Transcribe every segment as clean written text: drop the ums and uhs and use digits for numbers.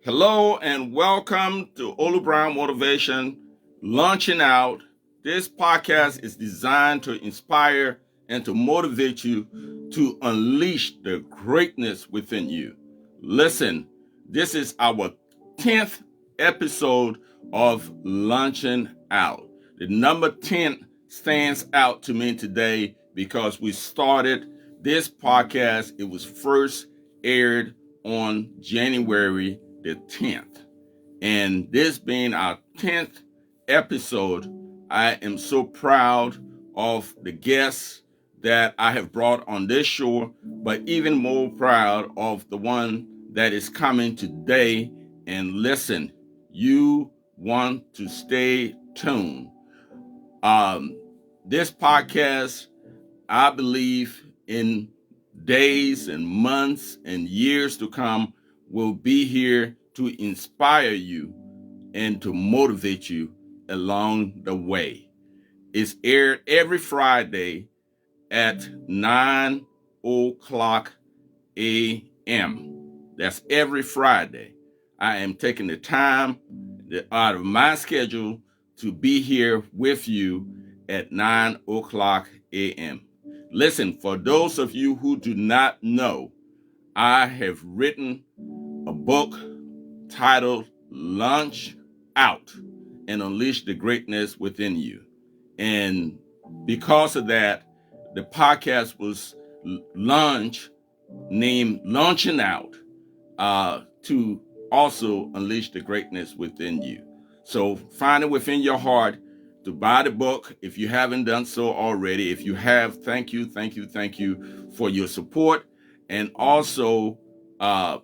Hello and welcome to Olu Brown Motivation Launching Out. This podcast is designed to inspire and to motivate you to unleash the greatness within you. Listen, this is our 10th episode of Launching Out. The number 10 stands out to me today because we started this podcast. It was first aired on January the 10th. And this being our 10th episode, I am so proud of the guests that I have brought on this show, but even more proud of the one that is coming today. And listen, you want to stay tuned. This podcast, I believe in days and months and years to come, will be here to inspire you and to motivate you along the way. It's aired every Friday at 9 o'clock a.m. That's every Friday. I am taking the time out of my schedule to be here with you at 9 o'clock a.m. Listen, for those of you who do not know, I have written a book titled Launch Out and Unleash the Greatness Within You. And because of that, the podcast was named Launching Out to also unleash the greatness within you. So find it within your heart to buy the book if you haven't done so already. If you have, thank you for your support. And also,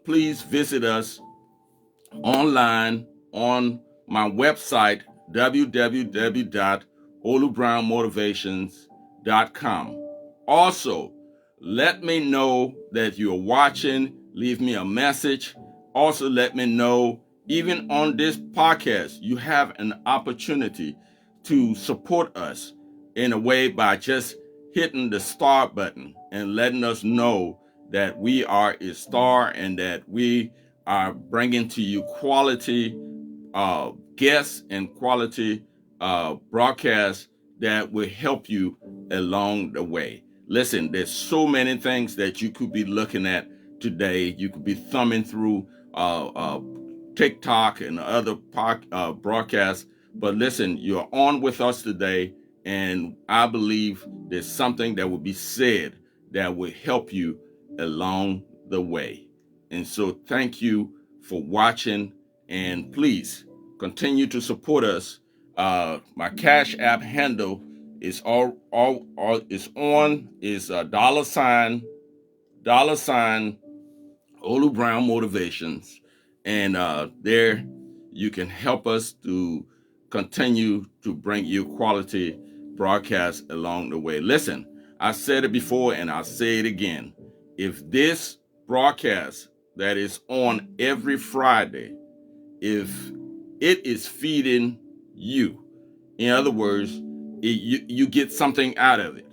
please visit us online on my website, www.olubrownmotivations.com. Also, let me know that you're watching. Leave me a message. Also, let me know, even on this podcast, you have an opportunity to support us in a way by just hitting the star button and letting us know that we are a star and that we are bringing to you quality guests and quality broadcasts that will help you along the way. Listen, there's so many things that you could be looking at today. You could be thumbing through TikTok and other broadcasts. But listen, you're on with us today, and I believe there's something that will be said that will help you along the way. And so thank you for watching, and please continue to support us. My Cash App handle is $$ Olu Brown Motivations, and there you can help us to continue to bring you quality broadcasts along the way. Listen, I said it before and I'll say it again. If this broadcast that is on every Friday, if it is feeding you, in other words, you get something out of it,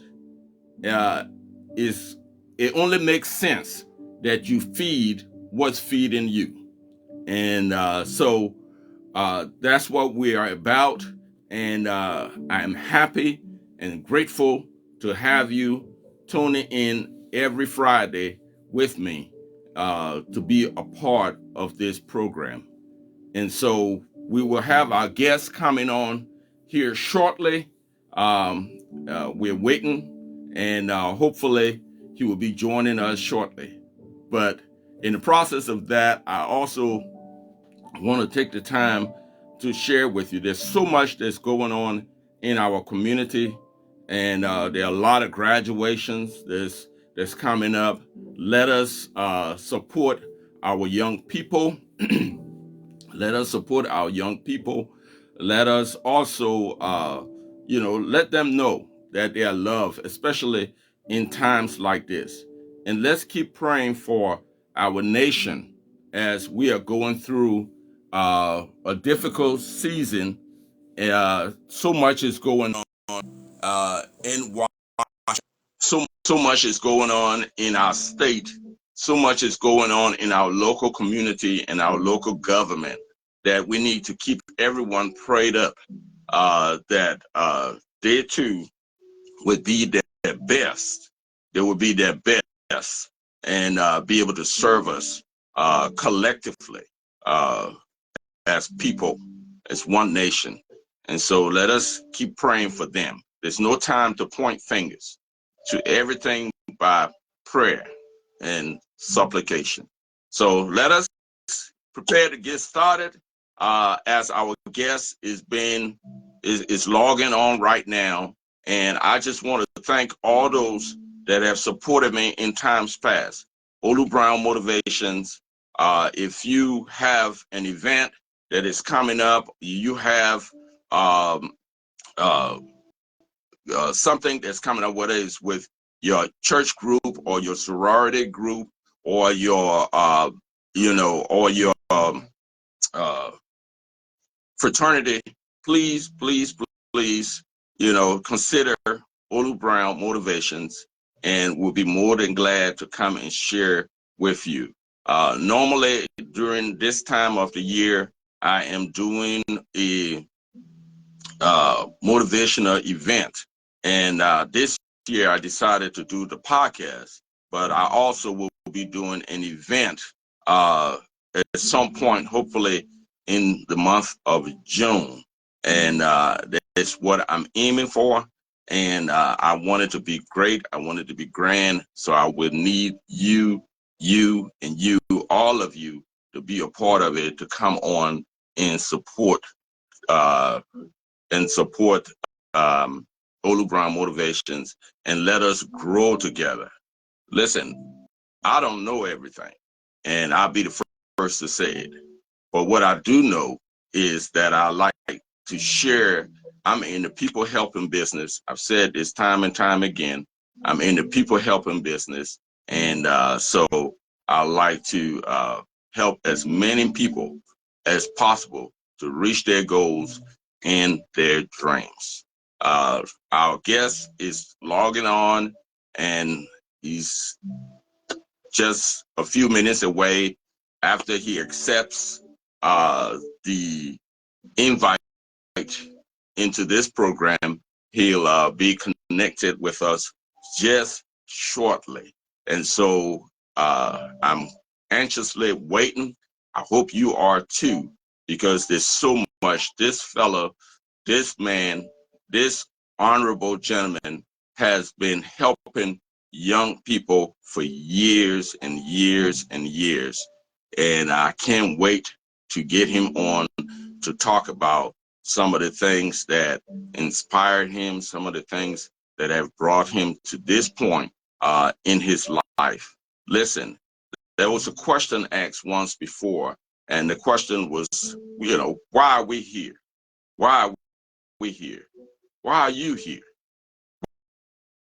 it only makes sense that you feed what's feeding you. And so that's what we are about. And I am happy and grateful to have you tuning in every Friday with me to be a part of this program. And so we will have our guests coming on here shortly. We're waiting, and hopefully he will be joining us shortly. But in the process of that, I also want to take the time to share with you. There's so much that's going on in our community, and there are a lot of graduations that's coming up. Let us support our young people. Let us support our young people. Let us also, let them know that they are loved, especially in times like this. And let's keep praying for our nation as we are going through a difficult season. So much is going on in Washington. So much is going on in our state so much is going on in our local community and our local government that we need to keep everyone prayed up, that they too would be their best. They would be their best and be able to serve us collectively as people, as one nation. And so let us keep praying for them. There's no time to point fingers, to everything by prayer and supplication. So let us prepare to get started as our guest is logging on right now. And I just want to thank all those that have supported me in times past. Olu Brown Motivations. If you have an event that is coming up, you have something that's coming up, whether it's with your church group or your sorority group or your or your fraternity, please, please, please, consider Olu Brown Motivations, and we'll be more than glad to come and share with you. Normally, during this time of the year, I am doing a motivational event, and this year I decided to do the podcast, but I also will be doing an event at some point, hopefully in the month of June, and that's what I'm aiming for. And I want it to be great. I want it to be grand. So I would need you, and you, all of you, to be a part of it, to come on and support Olu Brown Motivations, and let us grow together. Listen, I don't know everything, and I'll be the first to say it. But what I do know is that I like to share. I'm in the people helping business. I've said this time and time again. I'm in the people helping business. And so I like to help as many people as possible to reach their goals and their dreams. Our guest is logging on, and he's just a few minutes away. After he accepts the invite into this program, he'll be connected with us just shortly. And so I'm anxiously waiting. I hope you are too, because there's so much this fellow, this man, this honorable gentleman has been helping young people for years and years and years. And I can't wait to get him on to talk about some of the things that inspired him, some of the things that have brought him to this point in his life. Listen, there was a question asked once before, and the question was, why are we here? Why are we here? Why are you here?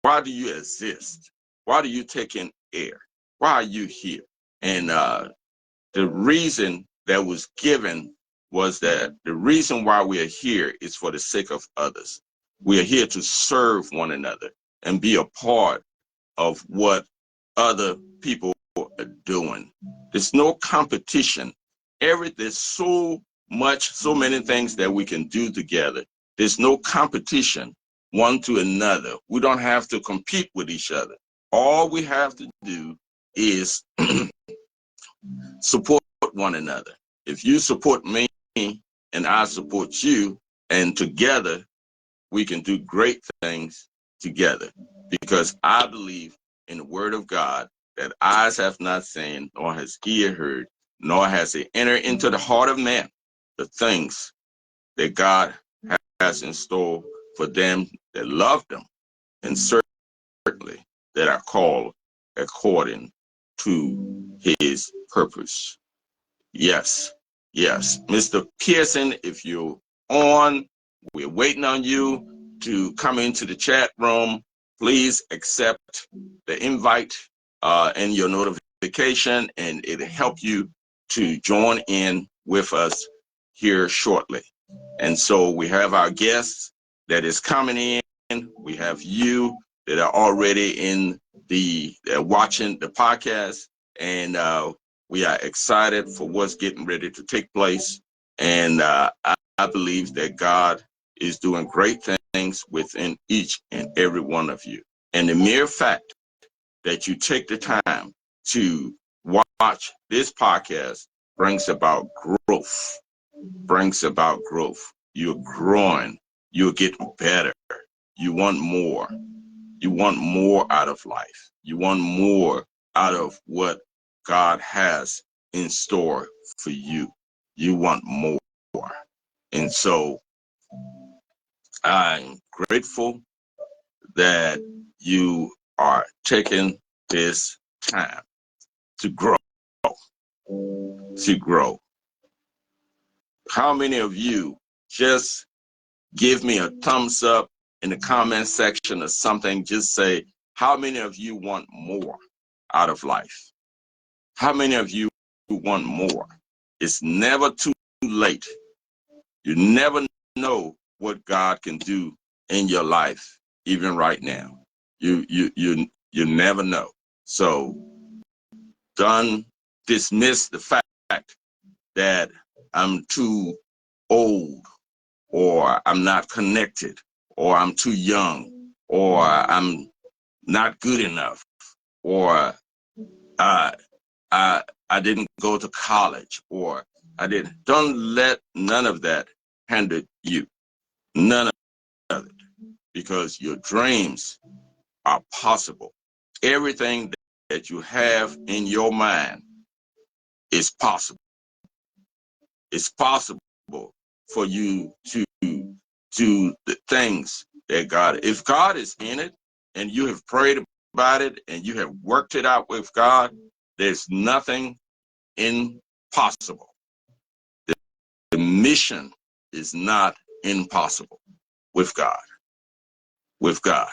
Why do you exist? Why do you take in air? Why are you here? And the reason that was given was that the reason why we are here is for the sake of others. We are here to serve one another and be a part of what other people are doing. There's no competition. There's so many things that we can do together. There's no competition one to another. We don't have to compete with each other. All we have to do is support one another. If you support me and I support you, and together we can do great things together, because I believe in the word of God that eyes have not seen, nor has ear heard, nor has it entered into the heart of man the things that God has in store for them that love them, and certainly that are called according to his purpose. Yes, yes. Mr. Pearson, if you're on, we're waiting on you to come into the chat room. Please accept the invite and your notification, and it'll help you to join in with us here shortly. And so we have our guests that is coming in. We have you that are already in watching the podcast. and we are excited for what's getting ready to take place. And I believe that God is doing great things within each and every one of you. And the mere fact that you take the time to watch this podcast brings about growth, brings about growth. You're growing, you're getting better. You want more. You want more out of life. You want more out of what God has in store for you. You want more. And so I'm grateful that you are taking this time to grow, to grow. How many of you just give me a thumbs up in the comment section or something? Just say, how many of you want more out of life? How many of you want more? It's never too late. You never know what God can do in your life, even right now. You never know. So don't dismiss the fact that I'm too old, or I'm not connected, or I'm too young, or I'm not good enough, or I didn't go to college, or I didn't. Don't let none of that hinder you. None of it, because your dreams are possible. Everything that you have in your mind is possible. It's possible for you to do the things that God, if God is in it and you have prayed about it and you have worked it out with God, there's nothing impossible. The mission is not impossible with God, with God.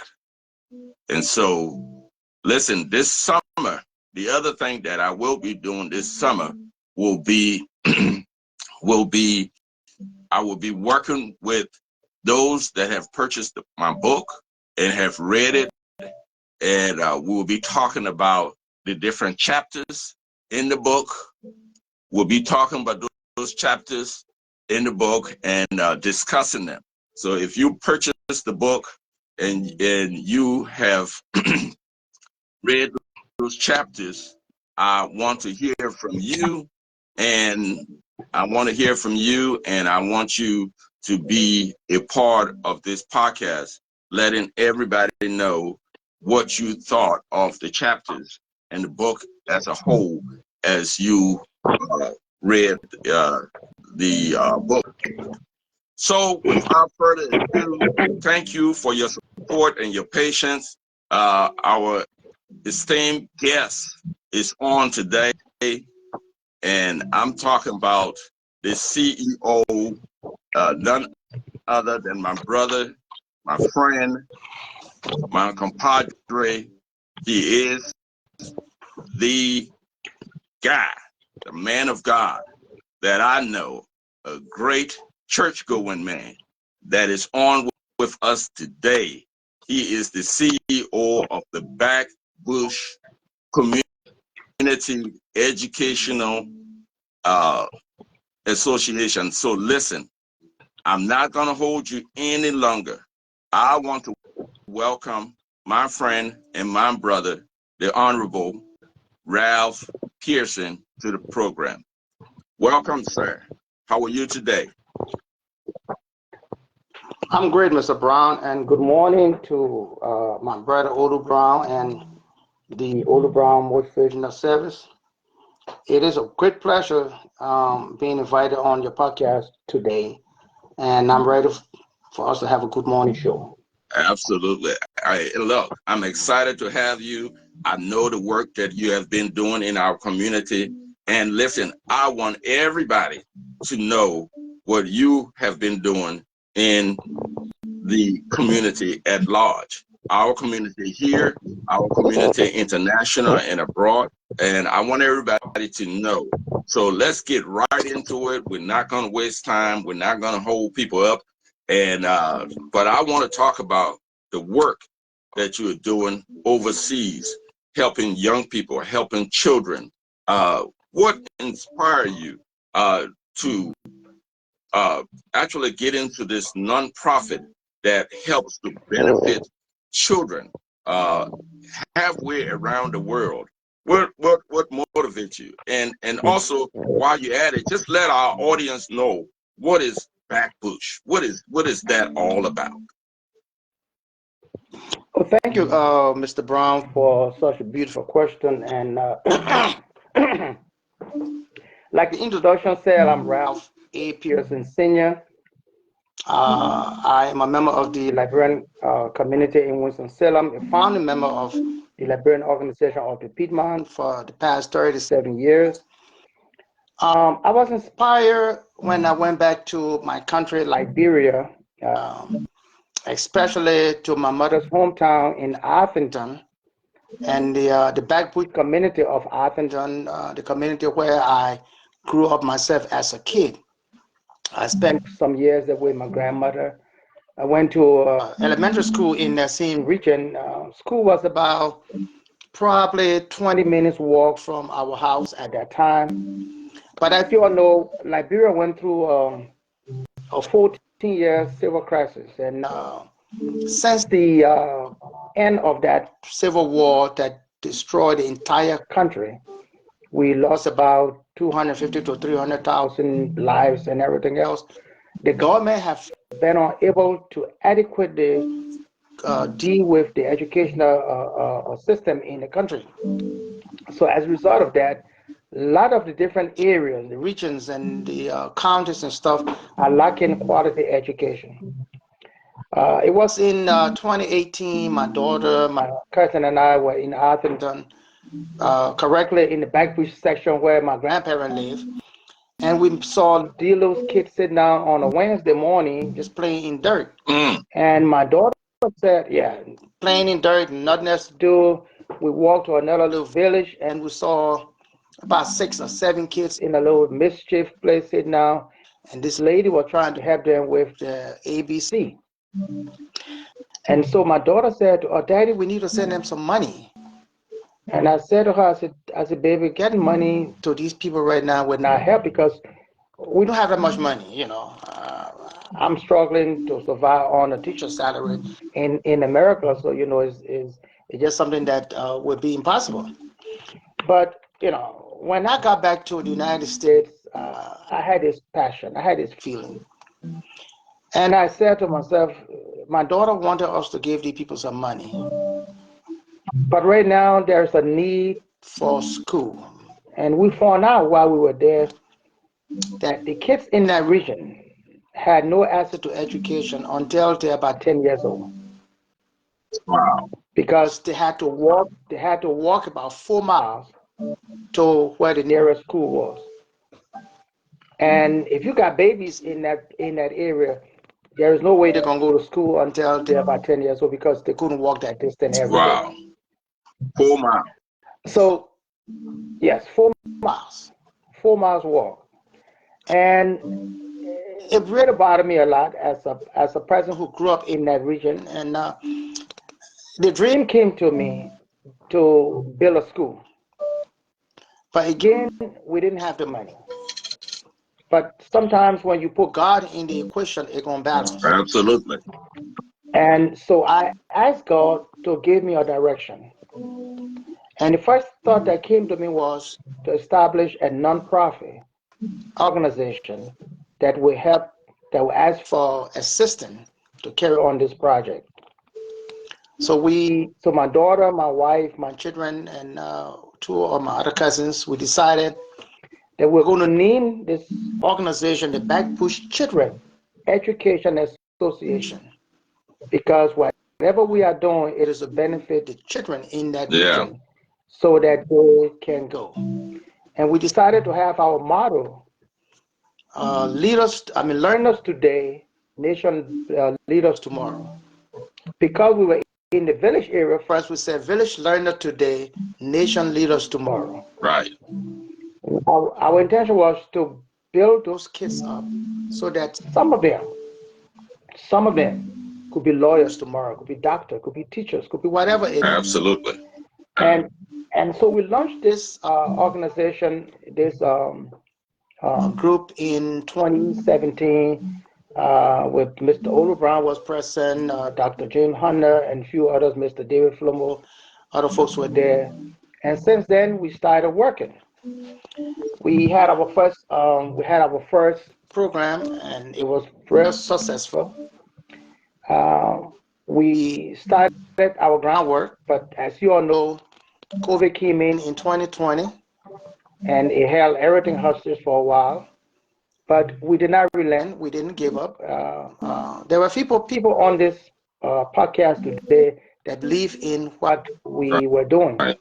And so, listen, this summer, the other thing that I will be doing this summer will be, I will be working with those that have purchased my book and have read it, and we'll be talking about the different chapters in the book. We'll be talking about those chapters in the book and discussing them. So if you purchase the book and you have read those chapters, I want to hear from you, and I want to hear from you, and I want you to be a part of this podcast, letting everybody know what you thought of the chapters and the book as a whole as you read the book. So without further ado, thank you for your support and your patience. Our esteemed guest is on today, and I'm talking about the CEO, none other than my brother, my friend, my compadre. He is the guy, the man of God that I know, a great church-going man that is on with us today. He is the CEO of the Backbush Community Educational Association. So listen, I'm not going to hold you any longer. I want to welcome my friend and my brother, the Honorable Ralph Pearson, to the program. Welcome, sir. How are you today? I'm great, Mr. Brown, and good morning to my brother Odo Brown and the Odo Brown Motivational Service. It is a great pleasure being invited on your podcast today, and I'm ready for us to have a good morning show. Absolutely. Look, I'm excited to have you. I know the work that you have been doing in our community. And listen, I want everybody to know what you have been doing in the community at large. Our community here, our community international and abroad. And I want everybody to know. So let's get right into it. We're not going to waste time. We're not going to hold people up. And but I want to talk about the work that you're doing overseas. helping young people, helping children. What inspired you to actually get into this nonprofit that helps to benefit children halfway around the world? What motivates you? And also, while you're at it, just let our audience know what is Backbush. What is that all about? Well, thank you, Mr. Brown, for such a beautiful question. And like the introduction said, I'm Ralph A. Pearson Sr. I am a member of the Liberian community in Winston-Salem, a founding member of the Liberian organization of the Piedmont for the past 37 years. I was inspired when I went back to my country, Liberia, especially to my mother's hometown in Arthington, and the Backbush community of Arthington, the community where I grew up myself as a kid. I spent some years there with my grandmother. I went to elementary school in the same region. School was about probably 20 minutes walk from our house at that time. But as you all know, Liberia went through a 14-year civil crisis. And since the end of that civil war that destroyed the entire country, we lost about 250 to 300,000 lives and everything else. The government have been unable to adequately deal with the educational system in the country. So as a result of that, a lot of the different areas, the regions and the counties and stuff are lacking quality education. It was in 2018, my daughter, my cousin and I were in Arthington, correctly in the Backbush section where my grandparents live. And we saw these little kids sitting down on a Wednesday morning just playing in dirt. And my daughter said, yeah, playing in dirt, nothing else to do. We walked to another little village and we saw about 6 or 7 kids in a little mischief place sitting down. And this lady was trying to help them with the ABC. And so my daughter said, oh, Daddy, we need to send them some money. And I said to her, I said, baby, getting money to these people right now would not help because we don't have that much money, you know. I'm struggling to survive on a teacher's salary in America, so you know, it's just something that would be impossible. But you know, when I got back to the United States, I had this passion, I had this feeling, and I said to myself, my daughter wanted us to give the people some money, but right now there's a need for school, and we found out while we were there that the kids in that region had no access to education until they're about 10 years old. Wow. Because they had to walk about 4 miles to where the nearest school was. And if you got babies in that area, there is no way they're gonna go to school until they're about 10 years old because they couldn't walk that distance every day. Wow. 4 miles. So yes, 4 miles. 4 miles walk. And it really bothered me a lot as a person who grew up in that region. And the dream came to me to build a school. But again, we didn't have the money. But sometimes when you put God in the equation, it's gonna balance. Absolutely. And so I asked God to give me a direction. And the first thought that came to me was to establish a nonprofit organization that will help, that will ask for assistance to carry on this project. So my daughter, my wife, my children, and 2 of my other cousins, we decided that we're going to name this organization the Backbush Children Education Association, because whatever we are doing, it is to benefit the children in that region so that they can go. And we decided to have our motto, learners today, nation leaders tomorrow. Because we were in the village area, first we said village learner today, nation leaders tomorrow. Right. Our intention was to build those kids up so that some of them could be lawyers tomorrow, could be doctors, could be teachers, could be whatever it is. Absolutely. And so we launched this organization, this group in 2017 with Mr. Olu Brown was present, Dr. Jim Hunter, and a few others, Mr. David Flomo, other folks were there. And since then, we started working. We had our first program, and it was very successful. Uh, we started our groundwork, but as you all know, COVID came in 2020, and it held everything hostage for a while. But we did not relent. We didn't give up. There were people on this podcast today that believe in what we were doing, Right.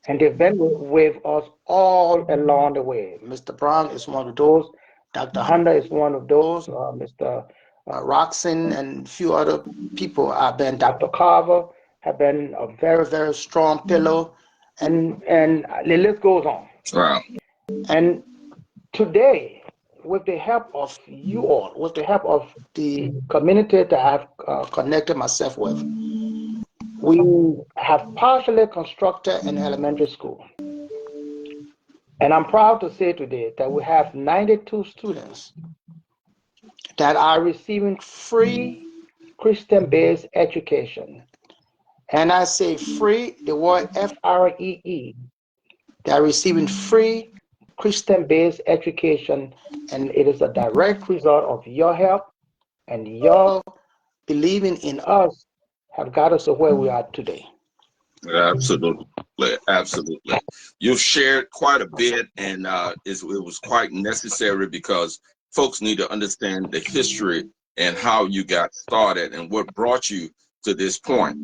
and they've been with us all along the way. Mr. Brown is one of those. Dr. Hunter is one of those. Mr. Roxon and a few other people have been. Dr. Carver have been a very, very strong pillar, and the list goes on. Wow. And today, with the help of you all, with the help of the community that I've connected myself with, we have partially constructed an elementary school. And I'm proud to say today that we have 92 students that are receiving free Christian-based education. And I say free, the word Free. They are receiving free Christian-based education, and it is a direct result of your help, and your believing in us have got us to where we are today. Absolutely, absolutely. You've shared quite a bit, and it was quite necessary because folks need to understand the history and how you got started and what brought you to this point.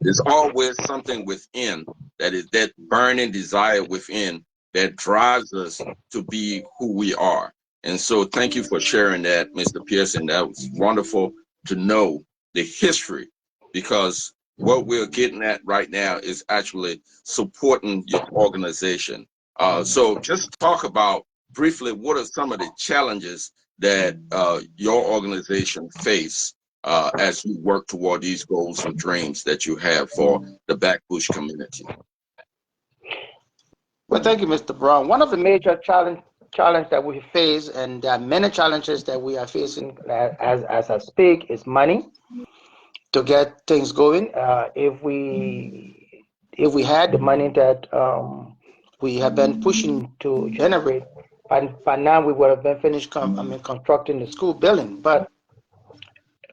There's always something within that is that burning desire within that drives us to be who we are. And so, thank you for sharing that, Mr. Pearson. That was wonderful to know the history, because what we're getting at right now is actually supporting your organization. So just talk about briefly what are some of the challenges that your organization face as you work toward these goals and dreams that you have for the Backbush community. Well, thank you, Mr. Brown. One of the major challenge that we face, and there are many challenges that we are facing as I speak, is money to get things going. If we had the money that we have been pushing to generate, by now we would have been finished constructing the school building. But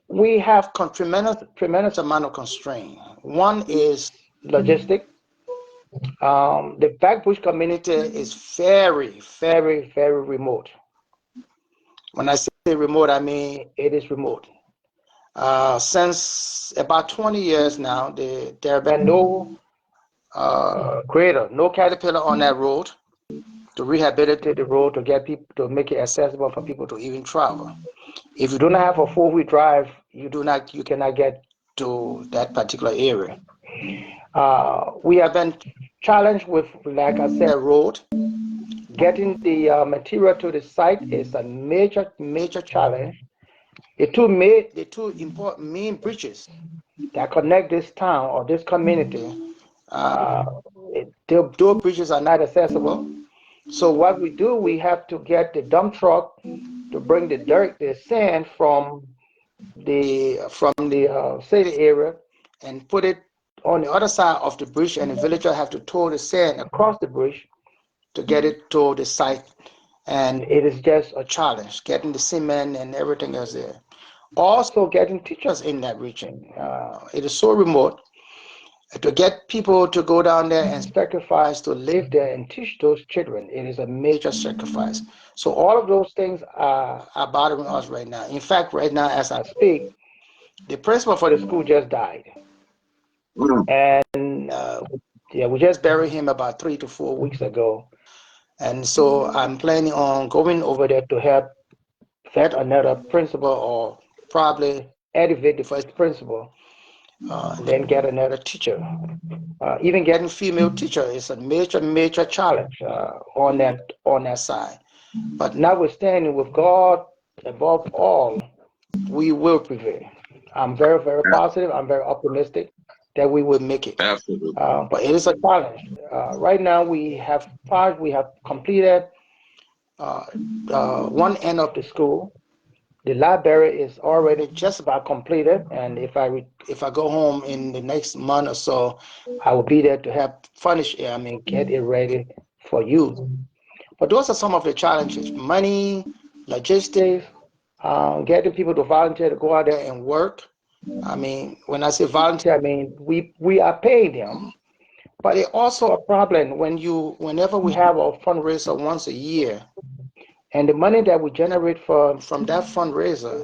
we have tremendous amount of constraint. One is logistic. The Backbush community is very, very, very remote. When I say remote, I mean it is remote. Since about 20 years now, there have been no grader, no caterpillar on that road to rehabilitate the road, to get people, to make it accessible for people to even travel. If you do not have a four-wheel drive, you cannot get to that particular area. We have been challenged with, like I said, road. Getting the material to the site is a major challenge. The two important main bridges that connect this town or this community, those bridges are not accessible. So what we do, we have to get the dump truck to bring the dirt, the sand from the city area, and put it on the other side of the bridge, and the villager have to tow the sand across the bridge to get it to the site. And it is just a challenge getting the cement and everything else there. Also getting teachers in that region. It is so remote. To get people to go down there and sacrifice to live there and teach those children, it is a major sacrifice. So all of those things are bothering us right now. In fact, right now as I speak, the principal for the school just died. And yeah, we just buried him about 3 to 4 weeks ago. And so I'm planning on going over there to help vet another principal, or probably elevate the first principal, and then get another teacher. Even getting female teacher is a major challenge on that side. But notwithstanding, with God above all, we will prevail. I'm very, very positive. I'm very optimistic. that we will make it. Absolutely. But it is a challenge. Right now we have completed one end of the school. The library is already just about completed, and if I go home in the next month or so, I will be there to help furnish it. I mean, get it ready for use. But those are some of the challenges: money, logistics, getting people to volunteer to go out there and work. I mean, when I say volunteer, I mean we are paying them, but it's also a problem whenever we have a fundraiser once a year, and the money that we generate from that fundraiser,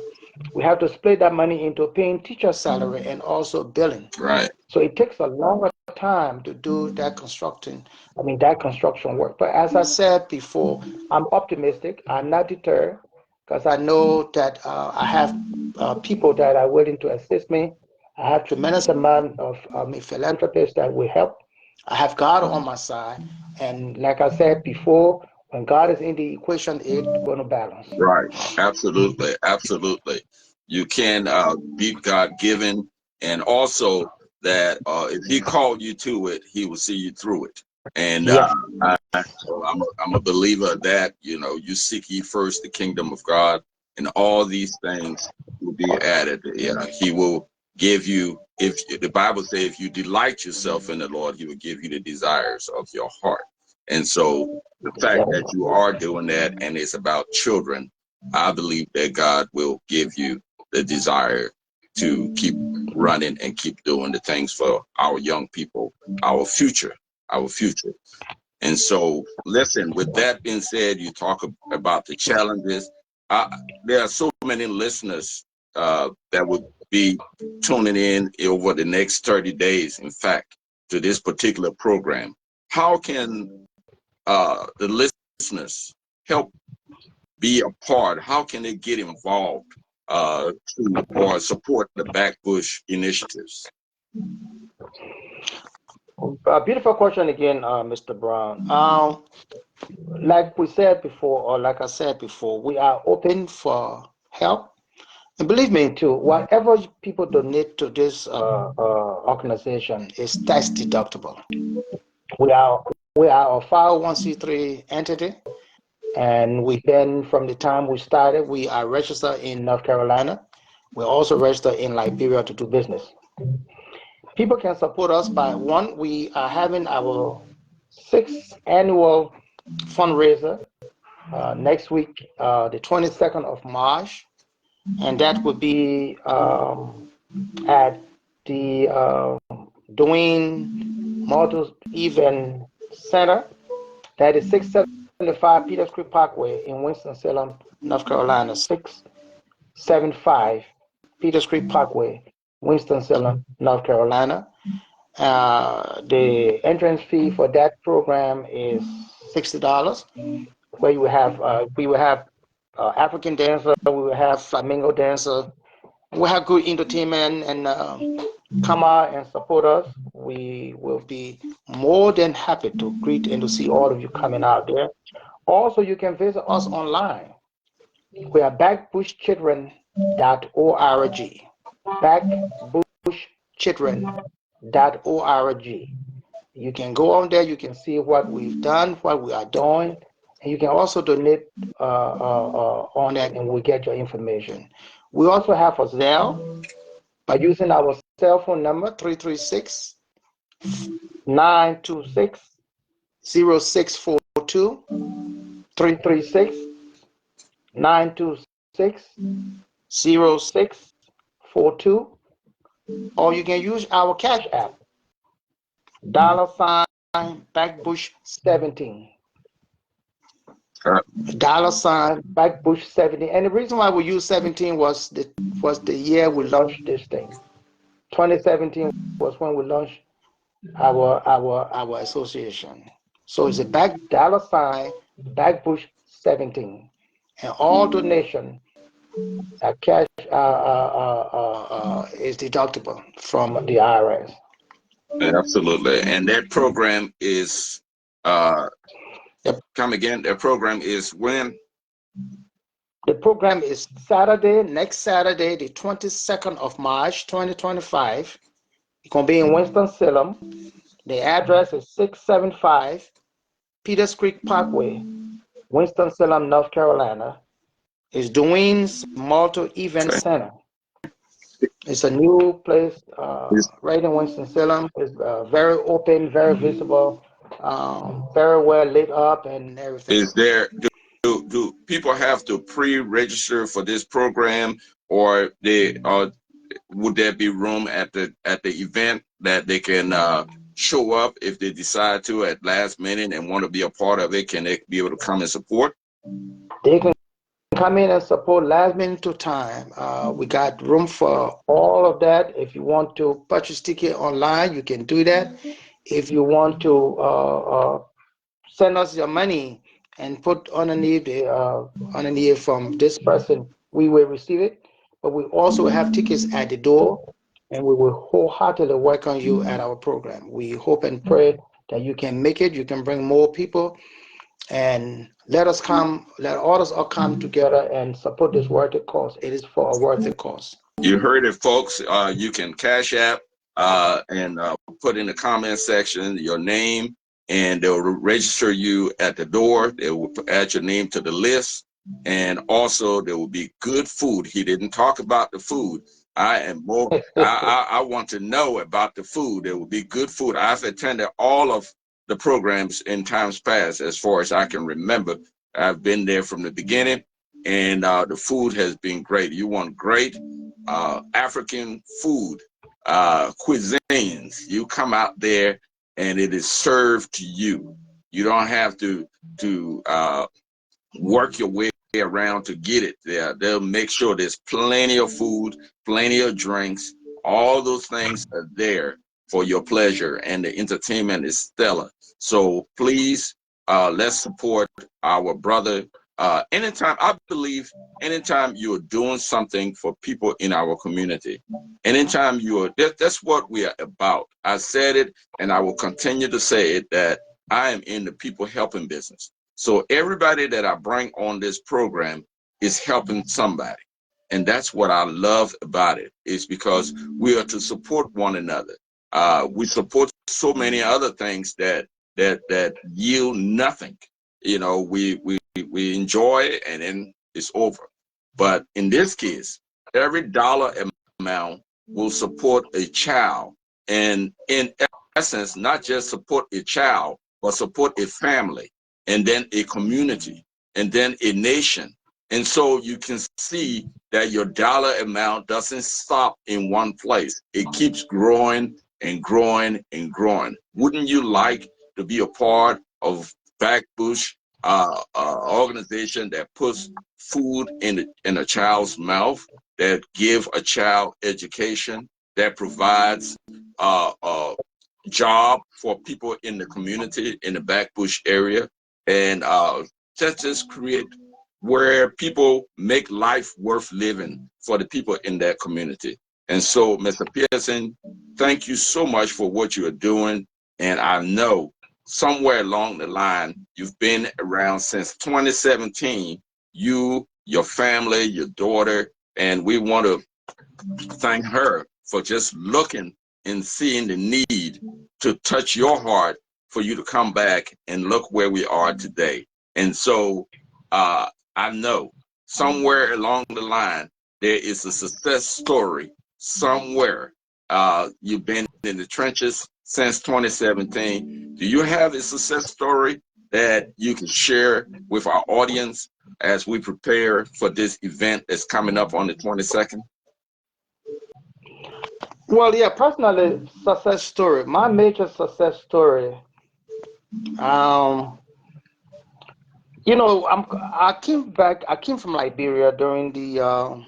we have to split that money into paying teacher salary and also billing. Right. So it takes a longer time to do that construction work. But as I said before, I'm optimistic. I'm not deterred because I know that I have people that are willing to assist me. I have tremendous amount of philanthropists that will help. I have God on my side. And like I said before, when God is in the equation, it's going to balance. Right. Absolutely. Absolutely. You can be God given, and also that if He called you to it, He will see you through it. And Yes. so I'm a believer that, you know, you seek ye first the kingdom of God, and all these things will be added. You know, He will give you, if the Bible says, if you delight yourself in the Lord, He will give you the desires of your heart. And so the fact Yes. that you are doing that and it's about children, I believe that God will give you the desire to keep running and keep doing the things for our young people, our future, our future. And so, listen, with that being said, you talk about the challenges. There are so many listeners that would be tuning in over the next 30 days, in fact, to this particular program. How can the listeners help be a part? How can they get involved to or support the Backbush initiatives? Beautiful question again, Mr. Brown. Like we said before, or like I said before, we are open for help. And believe me, too, whatever people donate to this organization is tax deductible. We are we are a 501c3 entity, and we've been from the time we started. We are registered in North Carolina. We're also registered in Liberia to do business. People can support us by one. We are having our sixth annual fundraiser next week, the 22nd of March, and that would be at the Dwayne Motors Event Center. That is 675 Peters Creek Parkway in Winston-Salem, North Carolina. 675 Peters Creek Parkway, Winston-Salem, North Carolina. The entrance fee for that program is $60. Where you have we will have African dancer, we will have flamenco dancer, we have good entertainment, and come out and support us. We will be more than happy to greet and to see all of you coming out there. Also, you can visit us online. We are backbushchildren.org. Backbushchildren.org. You can go on there, you can see what we've done, what we are doing, and you can also donate on that, and we'll get your information. We also have a Zelle by using our cell phone number 336 926 0642. 336 926 0642. Or you can use our Cash App, $Backbush17. $Backbush17. And the reason why we use 17 was the year we launched this thing. 2017 was when we launched our association. So it's a $Backbush17. And all donation cash is deductible from the IRS. Absolutely. And that program is come again. That program is when? The program is next Saturday, the 22nd of March, 2025. It's going to be in Winston-Salem. The address is 675 Peters Creek Parkway, Winston-Salem, North Carolina. It's Dwayne's Multi Event Center. It's a new place right in Winston-Salem. It's very open, very visible, very well lit up and everything. Is there do people have to pre-register for this program, or would there be room at the event that they can show up if they decide to at last minute and want to be a part of it? Can they be able to come and support? They can come in and support last minute to time. We got room for all of that. If you want to purchase ticket online, you can do that. If you want to send us your money and put underneath from this person, we will receive it. But we also have tickets at the door, and we will wholeheartedly welcome you at our program. We hope and pray that you can make it. You can bring more people, and let all us all come together and support this worthy cause. It is for a worthy cause. You heard it, folks. You can Cash App and put in the comment section your name, and they'll register you at the door. They will add your name to the list, and also there will be good food. He didn't talk about the food. I want to know about the food. There will be good food. I've attended all of the programs in times past, as far as I can remember. I've been there from the beginning, and the food has been great. You want great African food, cuisines. You come out there and it is served to you. You don't have to work your way around to get it there. They'll make sure there's plenty of food, plenty of drinks. All those things are there for your pleasure, and the entertainment is stellar. So please, let's support our brother. I believe anytime you're doing something for people in our community, anytime that's what we are about. I said it, and I will continue to say it, that I am in the people helping business. So everybody that I bring on this program is helping somebody. And that's what I love about it, is because we are to support one another. We support so many other things that yield nothing. You know, we enjoy it and then it's over. But in this case, every dollar amount will support a child. And in essence, not just support a child, but support a family, and then a community, and then a nation. And so you can see that your dollar amount doesn't stop in one place. It keeps growing and growing and growing. Wouldn't you like to be a part of Backbush organization that puts food in a child's mouth, that give a child education, that provides job for people in the community in the Backbush area, and just create where people make life worth living for the people in that community. And so, Mr. Pearson, thank you so much for what you are doing. And I know somewhere along the line, you've been around since 2017, you, your family, your daughter, and we want to thank her for just looking and seeing the need to touch your heart for you to come back and look where we are today. And so I know somewhere along the line, there is a success story somewhere. You've been in the trenches since 2017. Do you have a success story that you can share with our audience as we prepare for this event that's coming up on the 22nd? Well, yeah, personally, success story. My major success story. Um, I came back. I came from Liberia during the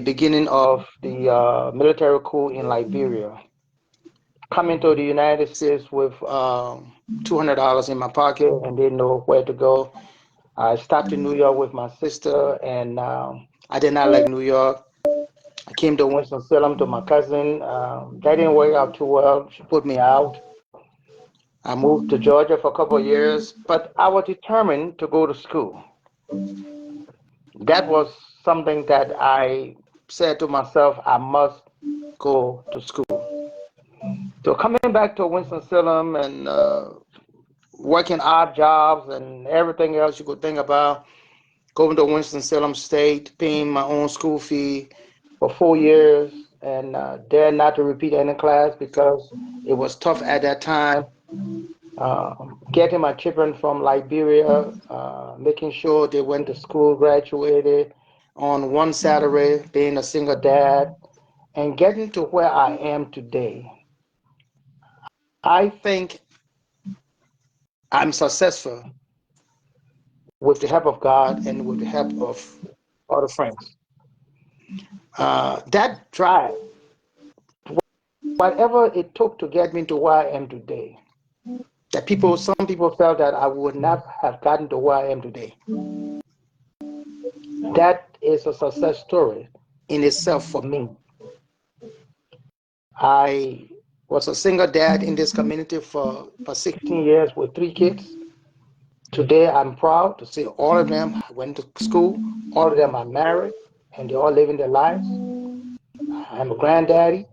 beginning of the military coup in Liberia. Coming to the United States with $200 in my pocket and didn't know where to go. I stopped in New York with my sister, and I did not like New York. I came to Winston-Salem to my cousin. That didn't work out too well. She put me out. I moved to Georgia for a couple of years, but I was determined to go to school. That was something that I said to myself, I must go to school. So coming back to Winston-Salem and working odd jobs and everything else you could think about, going to Winston-Salem State, paying my own school fee for 4 years, and dare not to repeat any class because it was tough at that time. Getting my children from Liberia, making sure they went to school, graduated on one Saturday, being a single dad, and getting to where I am today. I think I'm successful with the help of God and with the help of other friends. That drive, whatever it took to get me to where I am today, some people felt that I would not have gotten to where I am today. That is a success story in itself for me. I was a single dad in this community for 16 years with 3 kids. Today, I'm proud to say all of them went to school, all of them are married, and they're all living their lives. I'm a granddaddy.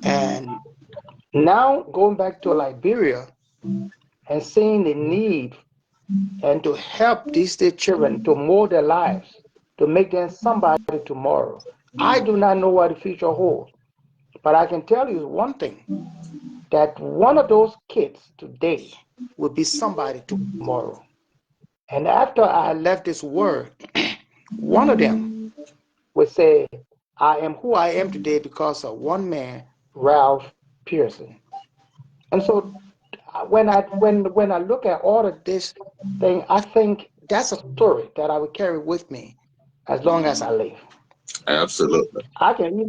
And now going back to Liberia and seeing the need and to help these children to mold their lives, to make them somebody tomorrow. I do not know what the future holds, but I can tell you one thing, that one of those kids today will be somebody tomorrow. And after I left this world, one of them would say, I am who I am today because of one man, Ralph Pearson. And so when I look at all of this thing, I think that's a story that I will carry with me as long as I live. Absolutely. I can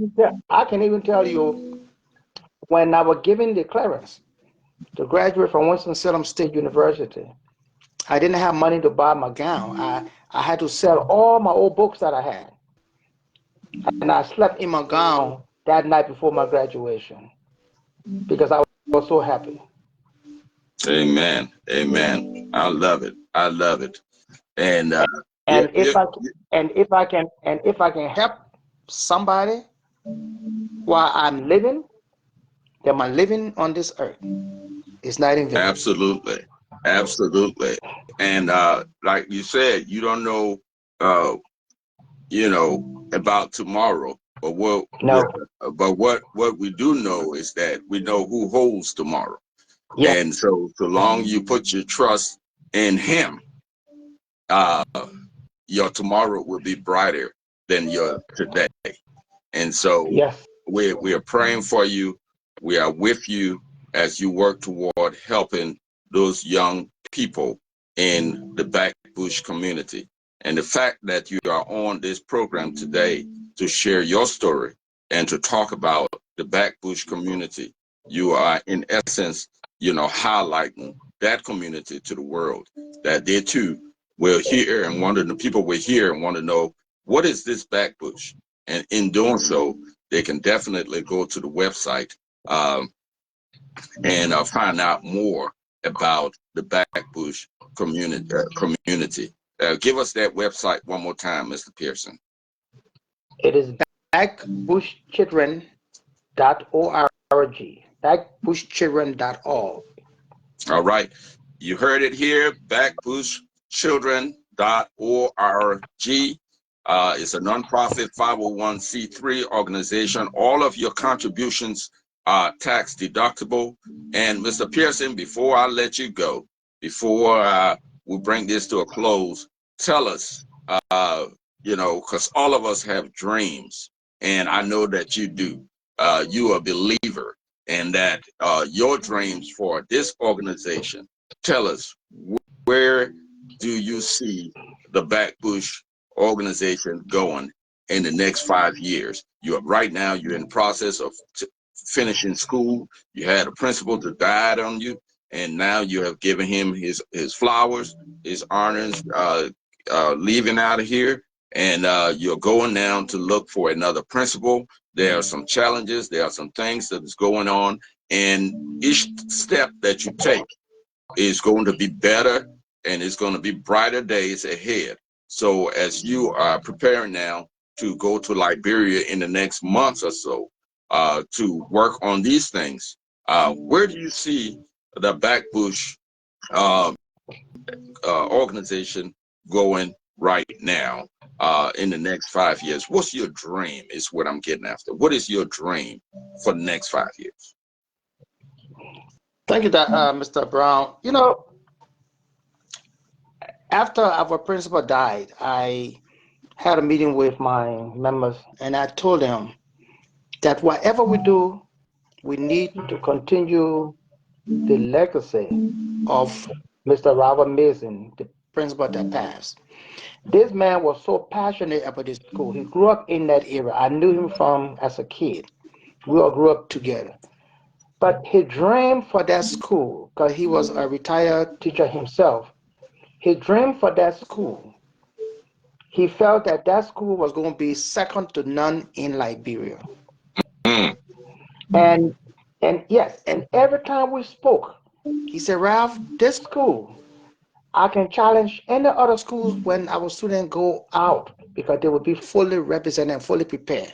even tell you when I was given the clearance to graduate from Winston-Salem State University, I didn't have money to buy my gown. I had to sell all my old books that I had. And I slept in my gown that night before my graduation because I was so happy. Amen. Amen. I love it. I love it. And yeah, And if I can help somebody while I'm living, then my living on this earth is not in vain. absolutely. Absolutely. And like you said, you don't know uh, about tomorrow, but No. what we do know is that we know who holds tomorrow. Yes. And so long you put your trust in him, uh, your tomorrow will be brighter than your today. And so Yes. we are praying for you. We are with you as you work toward helping those young people in the Back Bush community. And the fact that you are on this program today to share your story and to talk about the Back Bush community, you are in essence, highlighting that community to the world, that they too will hear and the people will hear and want to know, what is this Back Bush? And in doing so, they can definitely go to the website and find out more about the Back Bush community. Give us that website one more time, Mr. Pearson. It is backbushchildren.org. Backbushchildren.org. All right. You heard it here, backbushchildren.org. It's a nonprofit 501c3 organization. All of your contributions are tax deductible. And Mr. Pearson, before I let you go, before we bring this to a close, tell us, because all of us have dreams, and I know that you do. You are a believer in that your dreams for this organization. Tell us, where do you see the Back Bush organization going in the next 5 years? Right now, you're in the process of finishing school. You had a principal that died on you, and now you have given him his flowers, his honors, leaving out of here, and you're going now to look for another principal. There are some challenges, there are some things that is going on, and each step that you take is going to be better, and it's going to be brighter days ahead. So as you are preparing now to go to Liberia in the next month or so, to work on these things. Where do you see the Backbush organization going right now in the next 5 years? What's your dream is what I'm getting after. What is your dream for the next 5 years? Thank you, Mr. Brown. You know, after our principal died, I had a meeting with my members and I told them that whatever we do, we need to continue the legacy of Mr. Robert Mason, the principal that passed. This man was so passionate about this school. He grew up in that era. I knew him from as a kid. We all grew up together. But his dream for that school, because he was a retired teacher himself, his dream for that school, he felt that that school was going to be second to none in Liberia. Mm. And and yes, and every time we spoke, he said, Ralph, this school, I can challenge any other schools when our students go out because they will be fully represented and fully prepared.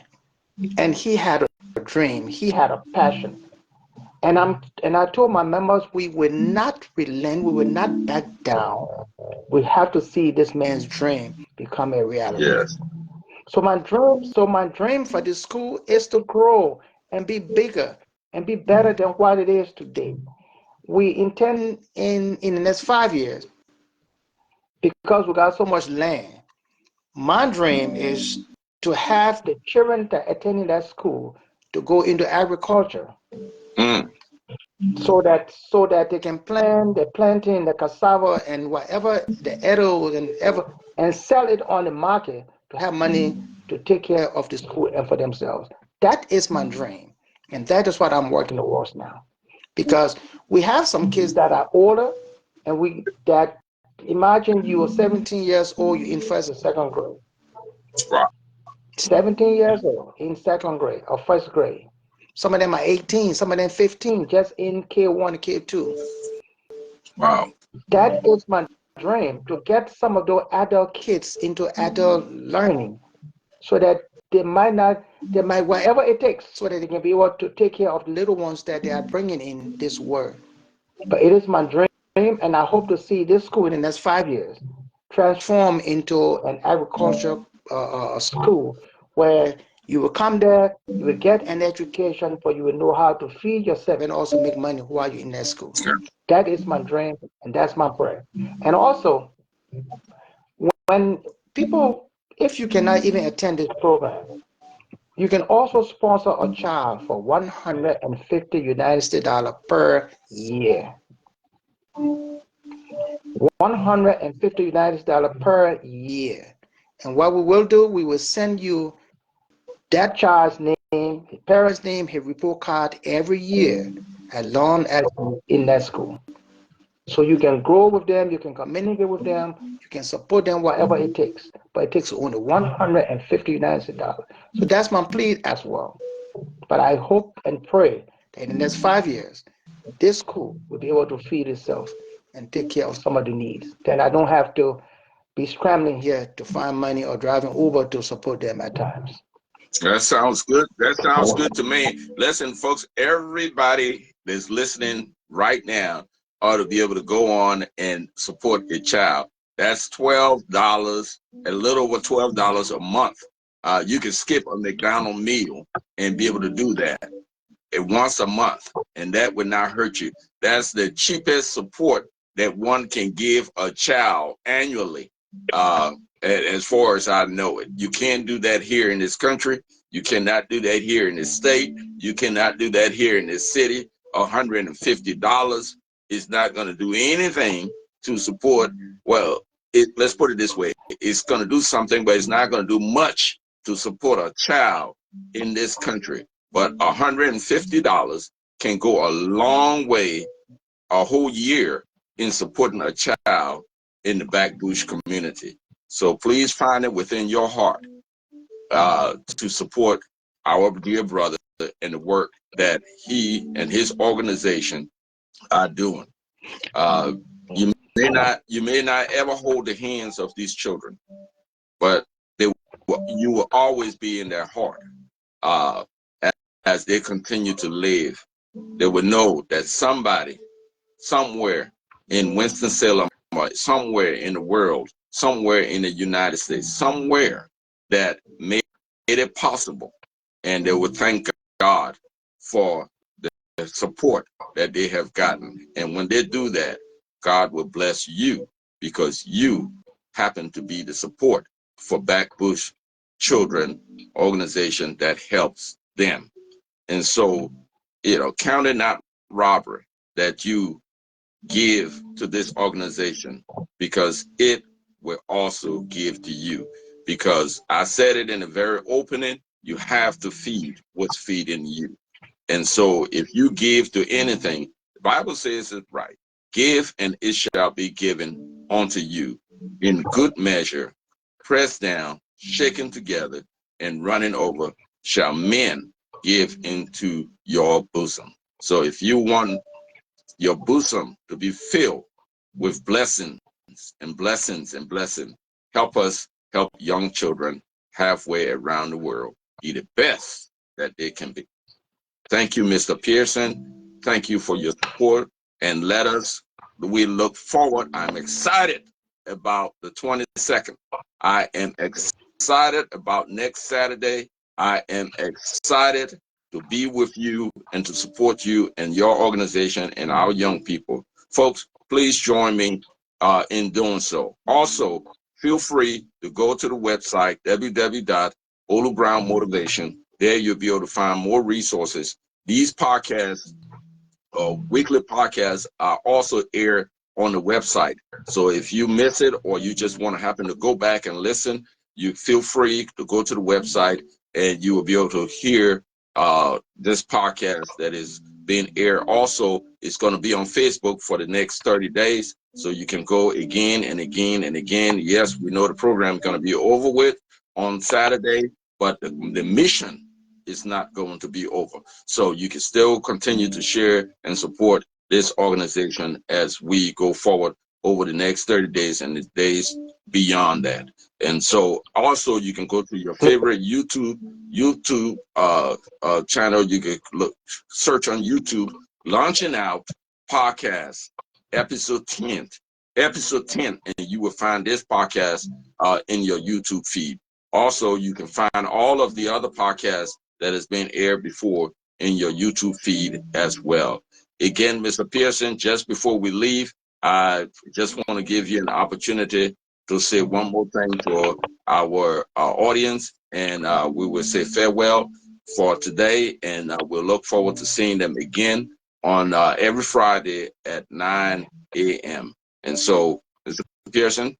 And he had a dream, he had a passion. And I told my members we will not relent, we will not back down. We have to see this man's dream become a reality. Yes. So my dream for this school is to grow and be bigger and be better than what it is today. We intend in the next 5 years, because we got so much land. My dream is to have the children that attending that school to go into agriculture Mm. so that they can plant the planting, the cassava, and whatever the edibles and ever and sell it on the market to have money to take care of the school and for themselves. That is my dream, and that is what I'm working towards now. Because we have some kids that are older, and we that imagine you are 17 years old, you're in first or second grade. Right. 17 years old in second grade or first grade. Some of them are 18, some of them 15, just in K1 and K2. Wow. That is my dream, to get some of those adult kids into adult learning so that they might not, they might, whatever it takes, so that they can be able to take care of the little ones that they are bringing in this world. But it is my dream, and I hope to see this school in the next 5 years transform into an agriculture school where you will come there, you will get an education, but you will know how to feed yourself and also make money while you're in that school. That is my dream, and that's my prayer. And also, when people, if you cannot even attend this program, you can also sponsor a child for 150 United States dollar per year. 150 United States dollar per year. And what we will do, we will send you that child's name, his parents' name, his report card every year, as long as in that school. So you can grow with them, you can communicate with them, you can support them, whatever it takes. But it takes only 150 United States dollars. So that's my plea as well. But I hope and pray that in the next 5 years, this school will be able to feed itself and take care of some of the needs. Then I don't have to be scrambling here to find money or driving Uber to support them at times. That sounds good. That sounds good to me. Listen, folks, everybody that's listening right now ought to be able to go on and support a child. That's $12, a little over $12 a month. You can skip a McDonald's meal and be able to do that once a month, and that would not hurt you. That's the cheapest support that one can give a child annually. As far as I know it, you can't do that here in this country. You cannot do that here in this state. You cannot do that here in this city. $150 is not going to do anything to support. Well, let's put it this way: it's going to do something, but it's not going to do much to support a child in this country. But $150 can go a long way, a whole year, in supporting a child in the Backbush community. So please find it within your heart to support our dear brother and the work that he and his organization are doing. You may not ever hold the hands of these children, but you will always be in their heart. as they continue to live, they will know that somebody, somewhere in Winston-Salem, or somewhere in the world, somewhere in the United States, somewhere that made it possible, and they will thank God for the support that they have gotten. And when they do that, God will bless you because you happen to be the support for Backbush Children organization that helps them. And so, count it not robbery that you give to this organization, because it will also give to you. Because I said it in the very opening, you have to feed what's feeding you. And so if you give to anything, the Bible says it right. Give and it shall be given unto you in good measure, pressed down, shaken together, and running over, shall men give into your bosom. So if you want your bosom to be filled with blessings and blessings and blessings, help us help young children halfway around the world be the best that they can be. Thank you, Mr. Pearson. Thank you for your support. And we look forward. I'm excited about the 22nd. I am excited about next Saturday. I am excited to be with you and to support you and your organization and our young people. Folks, please join me in doing so. Also, feel free to go to the website, www.olubrownmotivation. There you'll be able to find more resources. These podcasts, weekly podcasts, are also aired on the website. So if you miss it or you just want to happen to go back and listen, you feel free to go to the website and you will be able to hear this podcast that is being aired. Also, it's going to be on Facebook for the next 30 days. So you can go again and again and again. Yes, we know the program is going to be over with on Saturday, but the mission is not going to be over. So you can still continue to share and support this organization as we go forward over the next 30 days and the days beyond that. And so also you can go to your favorite YouTube channel. You can search on YouTube, Launching Out Podcast, episode 10, and you will find this podcast in your YouTube feed. Also, you can find all of the other podcasts that has been aired before in your YouTube feed as well. Again, Mr. Pearson, just before we leave, I just want to give you an opportunity to say one more thing to our audience, and we will say farewell for today, and we'll look forward to seeing them again on every Friday at 9 a.m. And so, Mr. Pearson.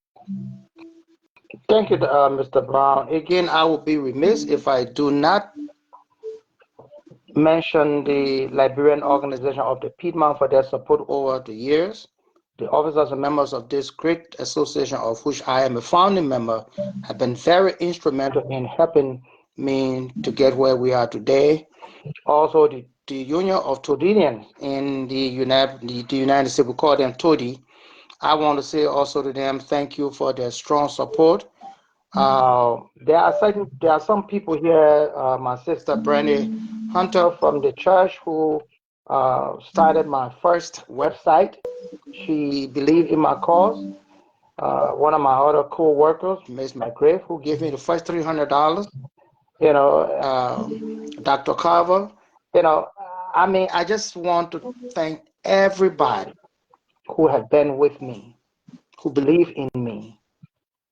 Thank you, Mr. Brown. Again, I will be remiss if I do not mention the Liberian Organization of the Piedmont for their support over the years. The officers and members of this great association, of which I am a founding member, have been very instrumental in helping me to get where we are today. Also, the Union of Todidians in the United States, we call them Todi. I want to say also to them, thank you for their strong support. There are some people here, my sister Brandy Hunter from the church, who started my first website. She believed in my cause. One of my other co-workers, Ms. McGriff, who gave me the first $300. Dr. Carver. I just want to thank everybody who has been with me, who believe in me.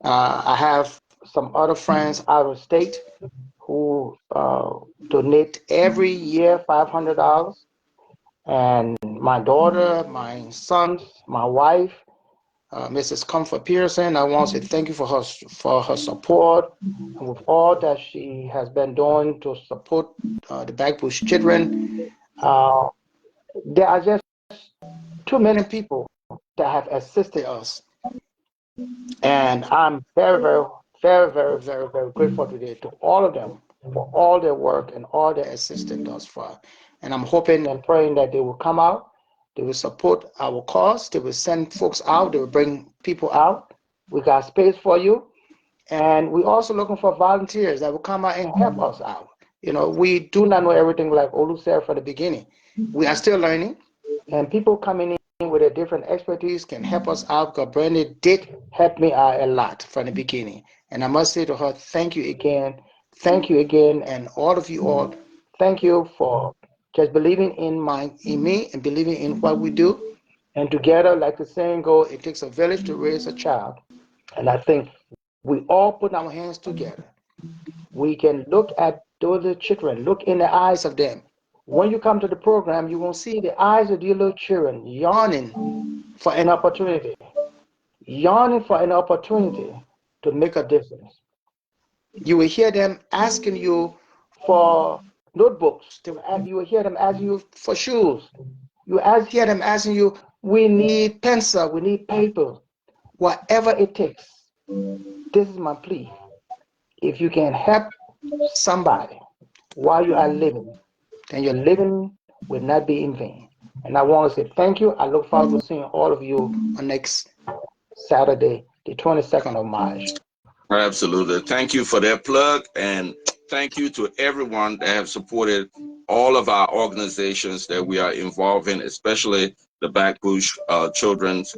I have some other friends out of state who donate every year $500. And my daughter, my sons, my wife, Mrs. Comfort Pearson, I want to say thank you for her support and with all that she has been doing to support the Backbush children. There are just too many people that have assisted us. And I'm very, very, very, very, very, very grateful today to all of them for all their work and all their assistance thus far. And I'm hoping and praying that they will come out, they will support our cause, they will send folks out, they will bring people out. We got space for you. And we're also looking for volunteers that will come out and help us out. We do not know everything, like Olu said from the beginning. We are still learning, and people coming in with a different expertise can help us out, because Brenda did help me out a lot from the beginning. And I must say to her, thank you again. Thank you again, and all of you all, thank you for just believing in me and believing in what we do. And together, like the saying goes, it takes a village to raise a child. And I think we all put our hands together. We can look at those little children, look in the eyes of them. When you come to the program, you will see the eyes of these little children yawning for an opportunity, yawning for an opportunity to make a difference. You will hear them asking you for notebooks. You will hear them asking you for shoes. Hear them asking you, we need pencil, we need paper, whatever it takes. This is my plea. If you can help somebody while you are living, then your living will not be in vain. And I want to say thank you. I look forward to seeing all of you on next Saturday, the 22nd of March. Absolutely. Thank you for that plug, and thank you to everyone that have supported all of our organizations that we are involved in, especially the Backbush Children's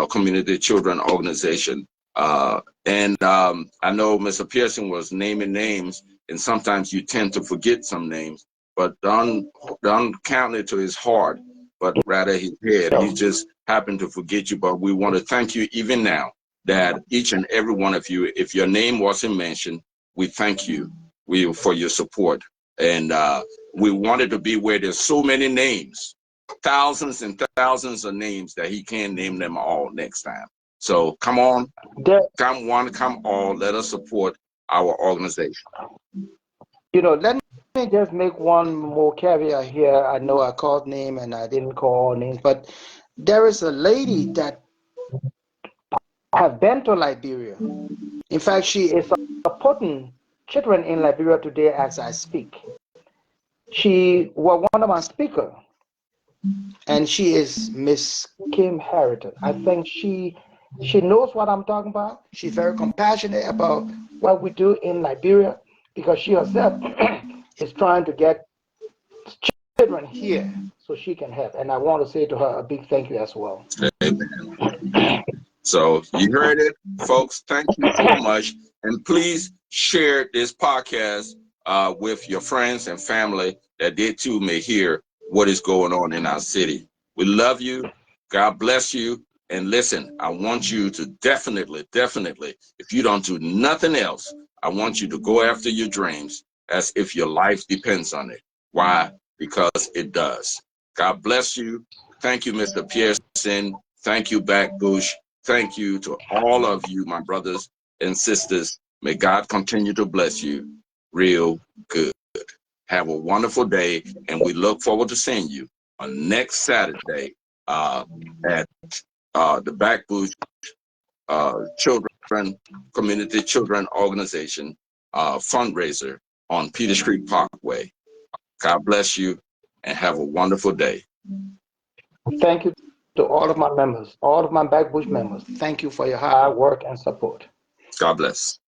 Community Children Organization. And I know Mr. Pearson was naming names, and sometimes you tend to forget some names, but don't count it to his heart, but rather his head. He just happened to forget you, but we want to thank you even now, that each and every one of you, if your name wasn't mentioned, we thank you for your support. And we wanted to be where there's so many names, thousands and thousands of names, that he can't name them all next time. So come on, come one, come all, let us support our organization. Let me just make one more caveat here. I know I called name and I didn't call all names, but there is a lady that have been to Liberia. In fact, she is supporting children in Liberia today as I speak. She was one of my speakers, and she is Miss Kim Harrington. I think she knows what I'm talking about. She's very compassionate about what we do in Liberia, because she herself is trying to get children here so she can help. And I want to say to her a big thank you as well. Amen. So you heard it, folks. Thank you so much. And please share this podcast with your friends and family, that they too may hear what is going on in our city. We love you. God bless you. And listen, I want you to definitely, if you don't do nothing else, I want you to go after your dreams as if your life depends on it. Why? Because it does. God bless you. Thank you, Mr. Pearson. Thank you, Backbush. Thank you to all of you, my brothers and sisters. May God continue to bless you real good. Have a wonderful day, and we look forward to seeing you on next Saturday at the Backbush Children Community Children Organization fundraiser on Peters Creek Parkway. God bless you, and have a wonderful day. Thank you to all of my members, all of my Backbush members. Thank you for your hard work and support. God bless.